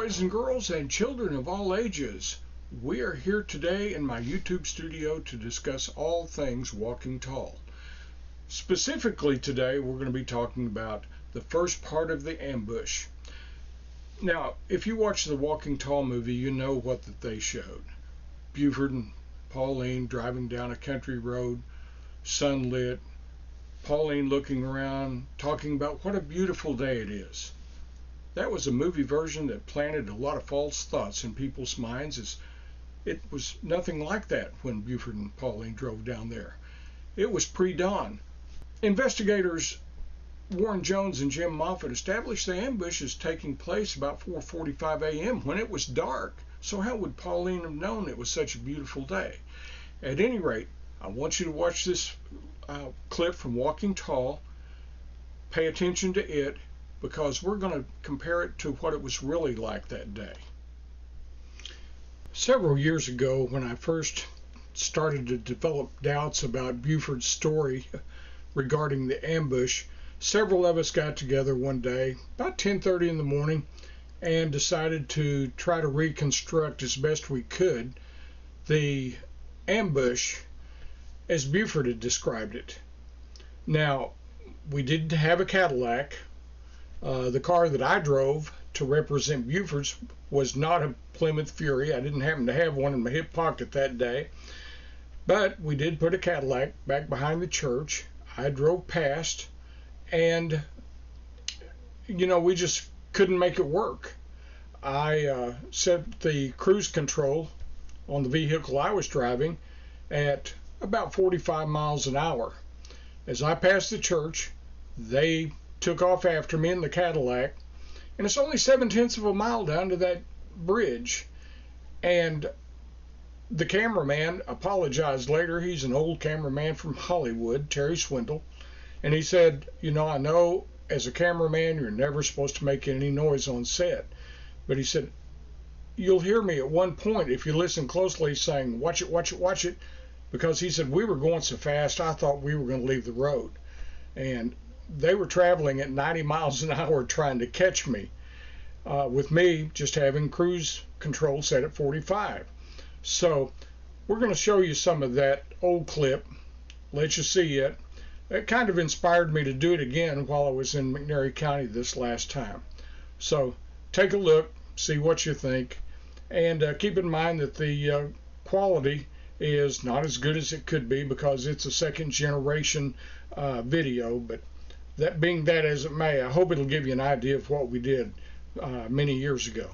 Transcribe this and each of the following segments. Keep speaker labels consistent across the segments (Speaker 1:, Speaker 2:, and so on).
Speaker 1: boys and girls and children of all ages. We are here today in my YouTube studio to discuss all things Walking Tall. Specifically today, we're going to be talking about the first part of the ambush. Now, if you watch the Walking Tall movie, you know what that they showed. Buford and Pauline driving down a country road, sunlit, Pauline looking around, talking about what a beautiful day it is. That was a movie version that planted a lot of false thoughts in people's minds, as it was nothing like that when Buford and Pauline drove down there. It was pre-dawn. Investigators Warren Jones and Jim Moffat established the ambush as taking place about 4:45 a.m. when it was dark. So how would Pauline have known it was such a beautiful day? At any rate, I want you to watch this clip from Walking Tall. Pay attention to it, because we're going to compare it to what it was really like that day. Several years ago, when I first started to develop doubts about Buford's story regarding the ambush, several of us got together one day, about 10:30 in the morning, and decided to try to reconstruct as best we could the ambush as Buford had described it. Now, we did have a Cadillac. The car that I drove to represent Buford's was not a Plymouth Fury. I didn't happen to have one in my hip pocket that day. But we did put a Cadillac back behind the church. I drove past, and, we just couldn't make it work. I set the cruise control on the vehicle I was driving at about 45 miles an hour. As I passed the church, they took off after me in the Cadillac, and it's only 0.7 of a mile down to that bridge. And the cameraman apologized later. He's an old cameraman from Hollywood, Terry Swindle, and he said, I know as a cameraman you're never supposed to make any noise on set, but he said, you'll hear me at one point if you listen closely saying, watch it, watch it, watch it, because he said we were going so fast I thought we were going to leave the road. And they were traveling at 90 miles an hour trying to catch me, with me just having cruise control set at 45. So we're going to show you some of that old clip, let you see it. It kind of inspired me to do it again while I was in McNairy County this last time. So take a look, see what you think, and keep in mind that the quality is not as good as it could be because it's a second generation video, but that being that as it may, I hope it'll give you an idea of what we did many years ago.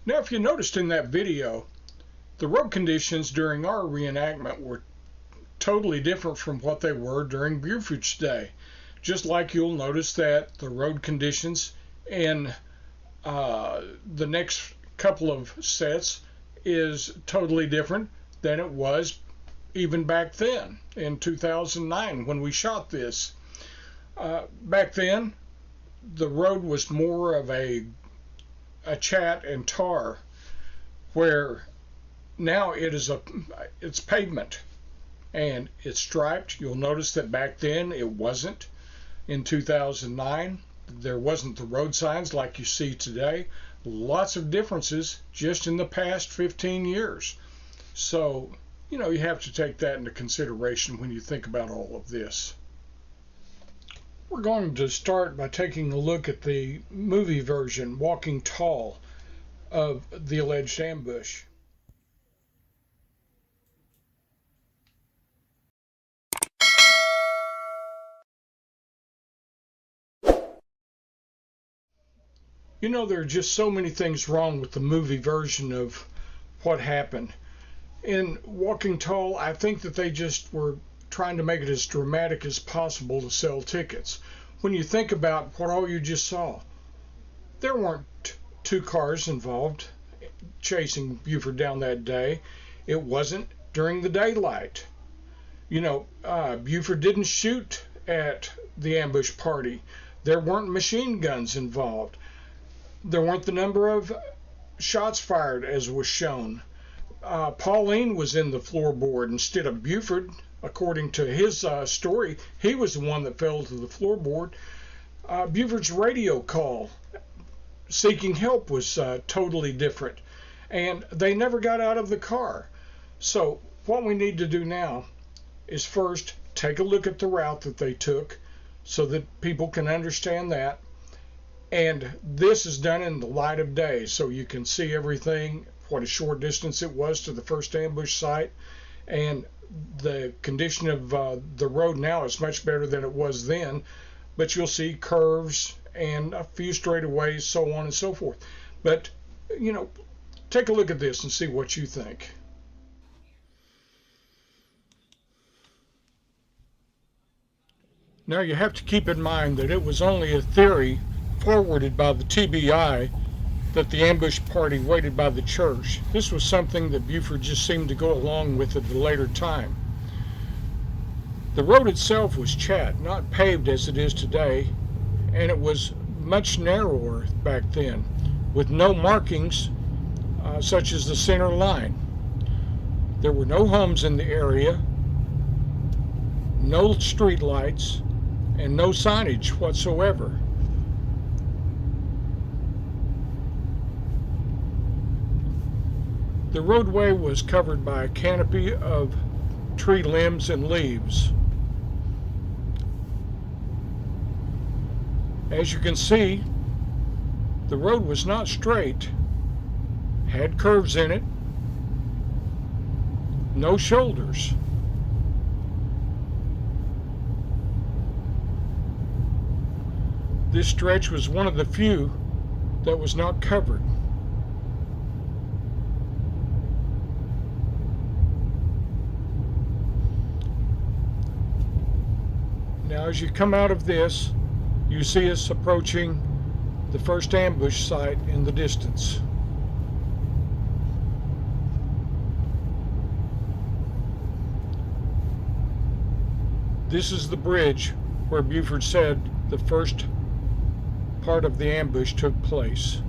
Speaker 1: Now, if you noticed in that video, the road conditions during our reenactment were totally different from what they were during Buford's day. Just like you'll notice that the road conditions in the next couple of sets is totally different than it was even back then in 2009 when we shot this. Back then, the road was more of a chat and tar, where now it's pavement and it's striped. You'll notice that back then it wasn't. In 2009, there wasn't the road signs like you see today. Lots of differences just in the past 15 years. So, you have to take that into consideration when you think about all of this. We're going to start by taking a look at the movie version, Walking Tall, of the alleged ambush. There are just so many things wrong with the movie version of what happened. In Walking Tall, I think that they just were trying to make it as dramatic as possible to sell tickets. When you think about what all you just saw, there weren't two cars involved chasing Buford down that day. It wasn't during the daylight. Buford didn't shoot at the ambush party. There weren't machine guns involved. There weren't the number of shots fired as was shown. Pauline was in the floorboard instead of Buford. According to his story, he was the one that fell to the floorboard. Buford's radio call seeking help was totally different, and they never got out of the car. So what we need to do now is first take a look at the route that they took so that people can understand that. And this is done in the light of day, so you can see everything, what a short distance it was to the first ambush site, and the condition of the road now is much better than it was then, but you'll see curves and a few straightaways, so on and so forth. But, take a look at this and see what you think. Now you have to keep in mind that it was only a theory forwarded by the TBI that the ambush party waited by the church. This was something that Buford just seemed to go along with at a later time. The road itself was chat, not paved as it is today, and it was much narrower back then, with no markings such as the center line. There were no homes in the area, no street lights, and no signage whatsoever. The roadway was covered by a canopy of tree limbs and leaves. As you can see, the road was not straight, had curves in it, no shoulders. This stretch was one of the few that was not covered. Now as you come out of this, you see us approaching the first ambush site in the distance. This is the bridge where Buford said the first part of the ambush took place.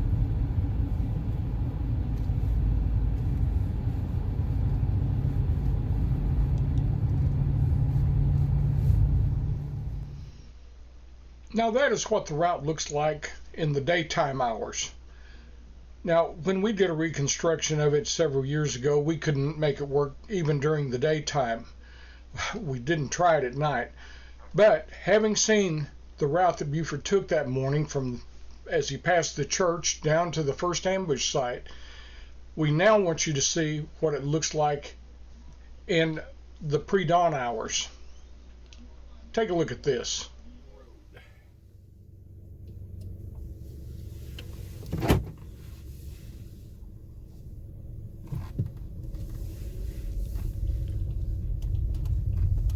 Speaker 1: Now that is what the route looks like in the daytime hours. Now, when we did a reconstruction of it several years ago, we couldn't make it work even during the daytime. We didn't try it at night. But having seen the route that Buford took that morning from as he passed the church down to the first ambush site, we now want you to see what it looks like in the pre-dawn hours. Take a look at this.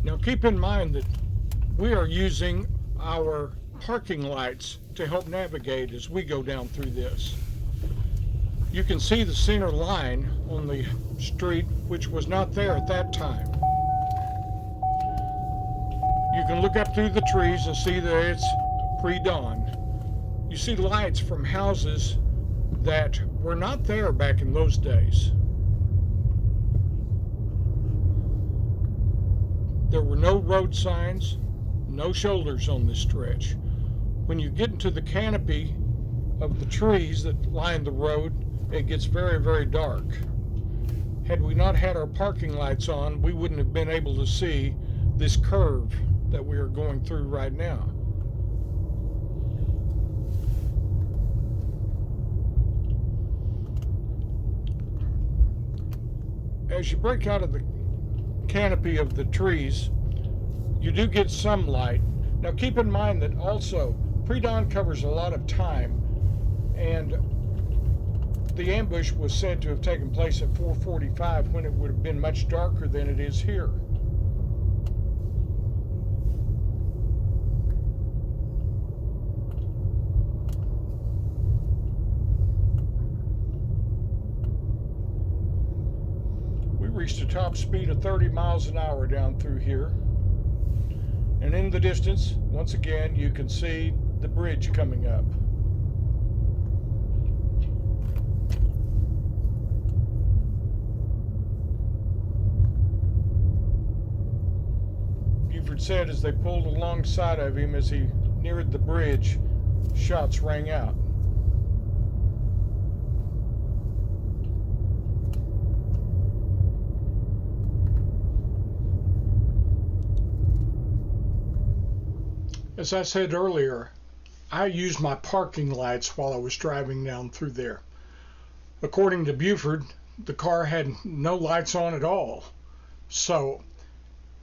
Speaker 1: Now keep in mind that we are using our parking lights to help navigate as we go down through this. You can see the center line on the street, which was not there at that time. You can look up through the trees and see that it's pre-dawn. You see lights from houses that were not there back in those days. There were no road signs, no shoulders on this stretch. When you get into the canopy of the trees that line the road, it gets very, very dark. Had we not had our parking lights on, we wouldn't have been able to see this curve that we are going through right now. As you break out of the canopy of the trees, you do get some light. Now keep in mind that also pre-dawn covers a lot of time, and the ambush was said to have taken place at 4:45 when it would have been much darker than it is here. We reached a top speed of 30 miles an hour down through here. And in the distance, once again, you can see the bridge coming up. Buford said as they pulled alongside of him as he neared the bridge, shots rang out. As I said earlier, I used my parking lights while I was driving down through there. According to Buford, the car had no lights on at all. So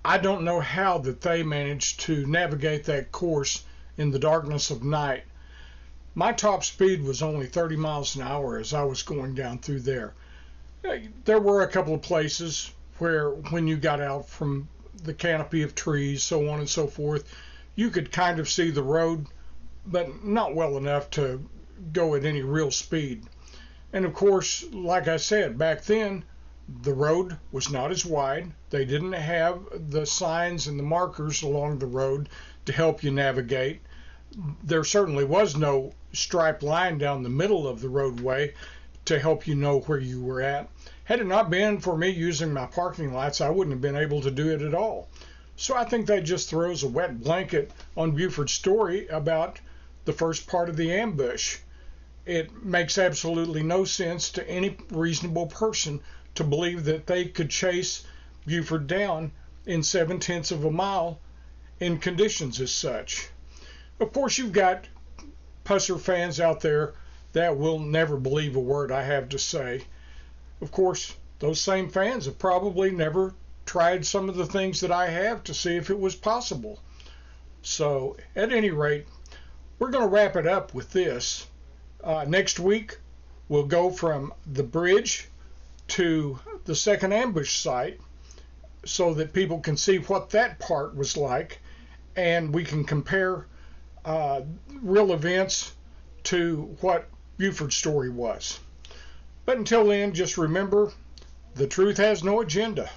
Speaker 1: I don't know how that they managed to navigate that course in the darkness of night. My top speed was only 30 miles an hour as I was going down through there. There were a couple of places where when you got out from the canopy of trees, so on and so forth, you could kind of see the road, but not well enough to go at any real speed. And of course, like I said, back then, the road was not as wide. They didn't have the signs and the markers along the road to help you navigate. There certainly was no striped line down the middle of the roadway to help you know where you were at. Had it not been for me using my parking lights, I wouldn't have been able to do it at all. So I think that just throws a wet blanket on Buford's story about the first part of the ambush. It makes absolutely no sense to any reasonable person to believe that they could chase Buford down in 7/10 of a mile in conditions as such. Of course, you've got PUSSER fans out there that will never believe a word I have to say. Of course, those same fans have probably never tried some of the things that I have to see if it was possible. So at any rate, we're going to wrap it up with this. Next week, we'll go from the bridge to the second ambush site so that people can see what that part was like, and we can compare real events to what Buford's story was. But until then, just remember, the truth has no agenda.